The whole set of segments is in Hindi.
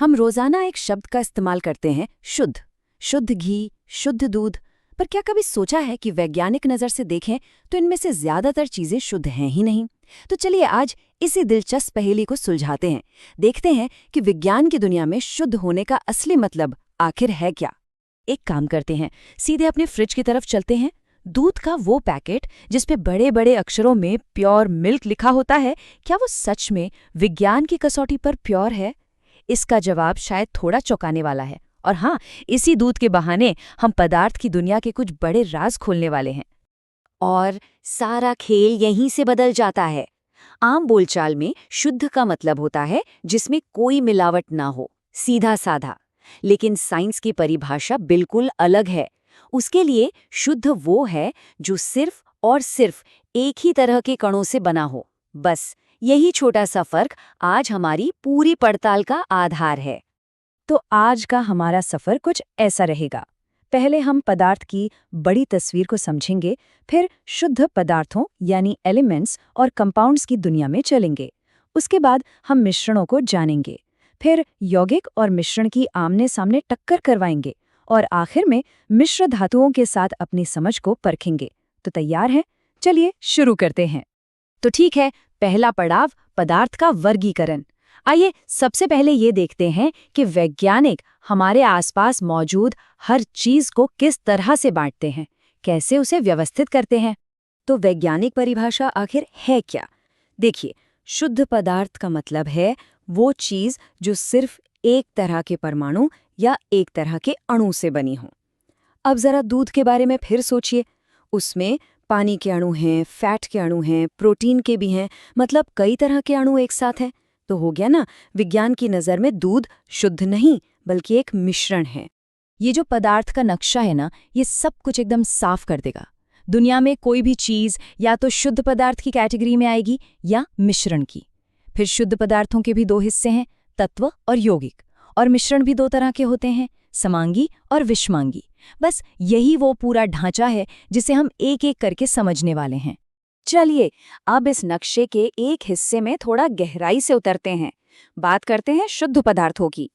हम रोजाना एक शब्द का इस्तेमाल करते हैं, शुद्ध। शुद्ध घी, शुद्ध दूध। पर क्या कभी सोचा है कि वैज्ञानिक नज़र से देखें तो इनमें से ज्यादातर चीजें शुद्ध हैं ही नहीं। तो चलिए आज इसी दिलचस्प पहेली को सुलझाते हैं। देखते हैं कि विज्ञान की दुनिया में शुद्ध होने का असली मतलब आखिर है क्या। एक काम करते हैं, सीधे अपने फ्रिज की तरफ चलते हैं। दूध का वो पैकेट जिस पे बड़े बड़े अक्षरों में प्योर मिल्क लिखा होता है, क्या वो सच में विज्ञान की कसौटी पर प्योर है? इसका जवाब शायद थोड़ा चौंकाने वाला है। और हाँ, इसी दूध के बहाने हम पदार्थ की दुनिया के कुछ बड़े राज खोलने वाले हैं। और सारा खेल यहीं से बदल जाता है। आम बोलचाल में शुद्ध का मतलब होता है जिसमें कोई मिलावट ना हो, सीधा साधा। लेकिन साइंस की परिभाषा बिल्कुल अलग है। उसके लिए शुद्ध वो है जो सिर्फ और सिर्फ एक ही तरह के कणों से बना हो। बस यही छोटा सा फर्क आज हमारी पूरी पड़ताल का आधार है। तो आज का हमारा सफर कुछ ऐसा रहेगा। पहले हम पदार्थ की बड़ी तस्वीर को समझेंगे, फिर शुद्ध पदार्थों यानी एलिमेंट्स और कंपाउंड्स की दुनिया में चलेंगे। उसके बाद हम मिश्रणों को जानेंगे, फिर यौगिक और मिश्रण की आमने सामने टक्कर करवाएंगे और आखिर में मिश्र धातुओं के साथ अपनी समझ को परखेंगे। तो तैयार हैं? चलिए शुरू करते हैं। तो ठीक है, पहला पड़ाव पदार्थ का वर्गीकरण। आइए सबसे पहले ये देखते हैं कि वैज्ञानिक हमारे आसपास मौजूद हर चीज को किस तरह से बांटते हैं, कैसे उसे व्यवस्थित करते हैं। तो वैज्ञानिक परिभाषा आखिर है क्या? देखिए, शुद्ध पदार्थ का मतलब है वो चीज जो सिर्फ एक तरह के परमाणु या एक तरह के अणु से बनी हो। अब जरा दूध के बारे में फिर सोचिए। उसमें पानी के अणु हैं, फैट के अणु हैं, प्रोटीन के भी हैं, मतलब कई तरह के अणु एक साथ हैं। तो हो गया ना, विज्ञान की नज़र में दूध शुद्ध नहीं बल्कि एक मिश्रण है। ये जो पदार्थ का नक्शा है ना, ये सब कुछ एकदम साफ कर देगा। दुनिया में कोई भी चीज़ या तो शुद्ध पदार्थ की कैटेगरी में आएगी या मिश्रण की। फिर शुद्ध पदार्थों के भी दो हिस्से हैं, तत्व और यौगिक। और मिश्रण भी दो तरह के होते हैं, समांगी और विषमांगी। बस यही वो पूरा ढांचा है जिसे हम एक एक करके समझने वाले हैं। चलिए अब इस नक्शे के एक हिस्से में थोड़ा गहराई से उतरते हैं। बात करते हैं शुद्ध पदार्थों की।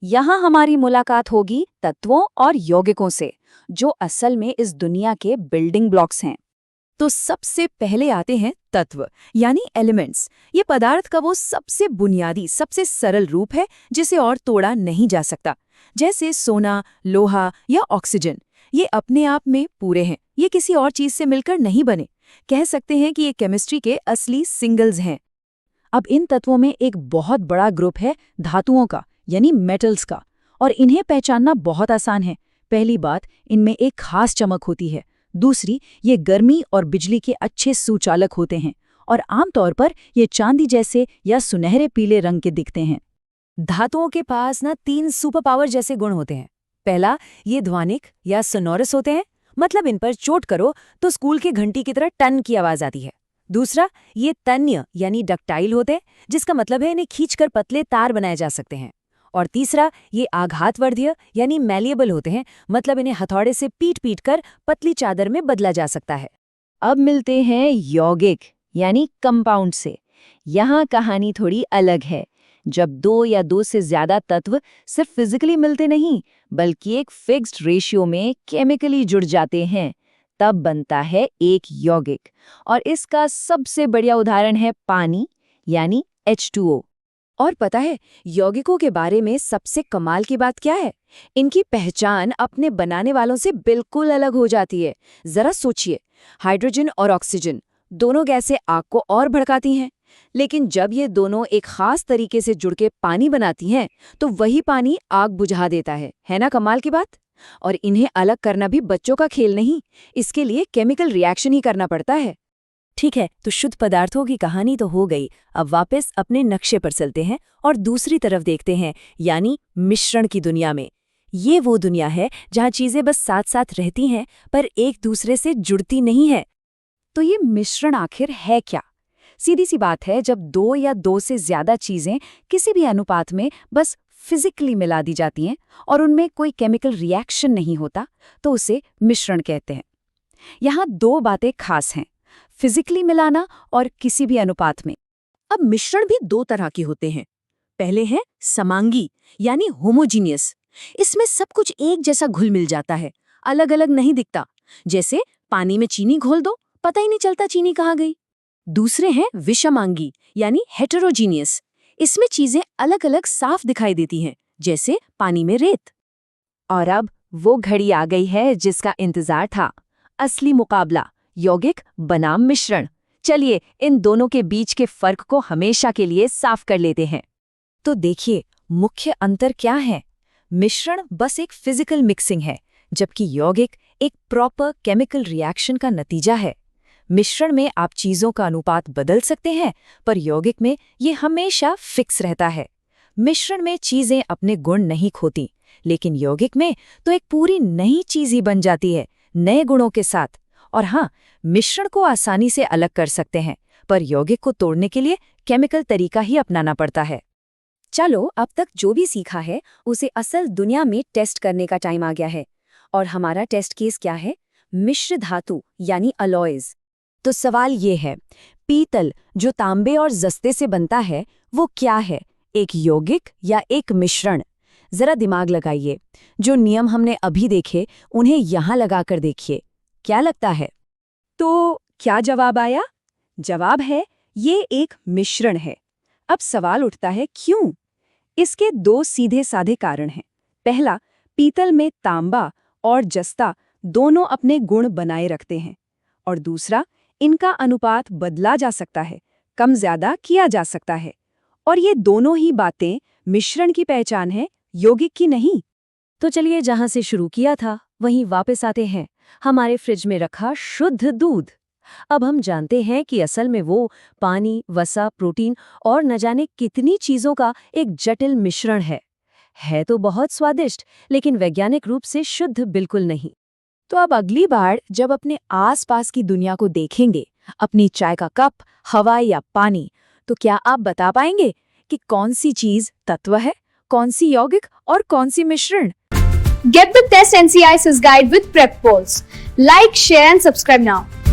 यहाँ हमारी मुलाकात होगी तत्वों और यौगिकों से, जो असल में इस दुनिया के बिल्डिंग ब्लॉक्स हैं। तो सबसे पहले आते हैं तत्व यानी एलिमेंट्स। ये पदार्थ का वो सबसे बुनियादी, सबसे सरल रूप है जिसे और तोड़ा नहीं जा सकता। जैसे सोना, लोहा या ऑक्सीजन, ये अपने आप में पूरे हैं, ये किसी और चीज से मिलकर नहीं बने। कह सकते हैं कि ये केमिस्ट्री के असली सिंगल्स हैं। अब इन तत्वों में एक बहुत बड़ा ग्रुप है धातुओं का यानी मेटल्स का, और इन्हें पहचानना बहुत आसान है। पहली बात, इनमें एक खास चमक होती है। दूसरी, ये गर्मी और बिजली के अच्छे सुचालक होते हैं और आमतौर पर ये चांदी जैसे या सुनहरे पीले रंग के दिखते हैं। धातुओं के पास ना 3 सुपर पावर जैसे गुण होते हैं। पहला, ये ध्वनिक या सोनोरस होते हैं, मतलब इन पर चोट करो तो स्कूल की घंटी की तरह टन की आवाज आती है। दूसरा, ये तन्य यानी डक्टाइल होते हैं, जिसका मतलब है इन्हें खींचकर पतले तार बनाए जा सकते हैं। और तीसरा, ये आघातवर्धीय यानी मैलिएबल होते हैं, मतलब इन्हें हथौड़े से पीट पीट कर पतली चादर में बदला जा सकता है। अब मिलते हैं यौगिक यानी कंपाउंड से। यहाँ कहानी थोड़ी अलग है। जब दो या दो से ज्यादा तत्व सिर्फ फिजिकली मिलते नहीं बल्कि एक फिक्स्ड रेशियो में केमिकली जुड़ जाते हैं, तब बनता है एक यौगिक। और इसका सबसे बढ़िया उदाहरण है पानी यानी H2O। और पता है यौगिकों के बारे में सबसे कमाल की बात क्या है? इनकी पहचान अपने बनाने वालों से बिल्कुल अलग हो जाती है। जरा सोचिए, हाइड्रोजन और ऑक्सीजन दोनों गैसें आग को और भड़काती हैं, लेकिन जब ये दोनों एक खास तरीके से जुड़ के पानी बनाती हैं तो वही पानी आग बुझा देता है ना कमाल की बात? और इन्हें अलग करना भी बच्चों का खेल नहीं, इसके लिए केमिकल रिएक्शन ही करना पड़ता है। ठीक है, तो शुद्ध पदार्थों की कहानी तो हो गई। अब वापस अपने नक्शे पर चलते हैं और दूसरी तरफ देखते हैं, यानी मिश्रण की दुनिया में। ये वो दुनिया है जहाँ चीजें बस साथ साथ रहती हैं पर एक दूसरे से जुड़ती नहीं है। तो ये मिश्रण आखिर है क्या? सीधी सी बात है, जब दो या दो से ज्यादा चीजें किसी भी अनुपात में बस फिजिकली मिला दी जाती हैं और उनमें कोई केमिकल रिएक्शन नहीं होता, तो उसे मिश्रण कहते हैं। यहाँ दो बातें खास हैं, फिजिकली मिलाना और किसी भी अनुपात में। अब मिश्रण भी दो तरह के होते हैं, पहले है समांगी यानी होमोजीनियस। इसमें सब कुछ एक जैसा घुल मिल जाता है, अलग अलग नहीं दिखता। जैसे पानी में चीनी घोल दो, पता ही नहीं चलता चीनी कहाँ गई। दूसरे हैं विषमांगी यानी हेटेरोजीनियस। इसमें चीजें अलग अलग साफ दिखाई देती हैं, जैसे पानी में रेत। और अब वो घड़ी आ गई है जिसका इंतजार था, असली मुकाबला, यौगिक बनाम मिश्रण। चलिए इन दोनों के बीच के फर्क को हमेशा के लिए साफ कर लेते हैं। तो देखिए, मुख्य अंतर क्या है। मिश्रण बस एक फिजिकल मिक्सिंग है, जबकि यौगिक एक प्रॉपर केमिकल रिएक्शन का नतीजा है। मिश्रण में आप चीजों का अनुपात बदल सकते हैं, पर यौगिक में ये हमेशा फिक्स रहता है। मिश्रण में चीजें अपने गुण नहीं खोती, लेकिन यौगिक में तो एक पूरी नई चीज ही बन जाती है, नए गुणों के साथ। और हाँ, मिश्रण को आसानी से अलग कर सकते हैं, पर यौगिक को तोड़ने के लिए केमिकल तरीका ही अपनाना पड़ता है। चलो, अब तक जो भी सीखा है उसे असल दुनिया में टेस्ट करने का टाइम आ गया है। और हमारा टेस्ट केस क्या है? मिश्र धातु यानी अलॉयज। तो सवाल ये है, पीतल जो तांबे और जस्ते से बनता है वो क्या है, एक यौगिक या एक मिश्रण? जरा दिमाग लगाइए। जो नियम हमने अभी देखे उन्हें यहाँ लगाकर देखिए, क्या लगता है? तो क्या जवाब आया? जवाब है ये एक मिश्रण है। अब सवाल उठता है क्यों? इसके दो सीधे साधे कारण हैं। पहला, पीतल में तांबा और जस्ता दोनों अपने गुण बनाए रखते हैं। और दूसरा, इनका अनुपात बदला जा सकता है, कम ज्यादा किया जा सकता है। और ये दोनों ही बातें मिश्रण की पहचान है, यौगिक की नहीं। तो चलिए जहां से शुरू किया था वहीं वापस आते हैं, हमारे फ्रिज में रखा शुद्ध दूध। अब हम जानते हैं कि असल में वो पानी, वसा, प्रोटीन और न जाने कितनी चीजों का एक जटिल मिश्रण है तो बहुत स्वादिष्ट, लेकिन वैज्ञानिक रूप से शुद्ध बिल्कुल नहीं। तो अब अगली बार जब अपने आसपास की दुनिया को देखेंगे, अपनी चाय का कप, हवा या पानी, तो क्या आप बता पाएंगे कि कौन सी चीज तत्व है, कौन सी यौगिक और कौन सी मिश्रण? Get the Test NCI Guide with Prep Polls. Like, share and subscribe now.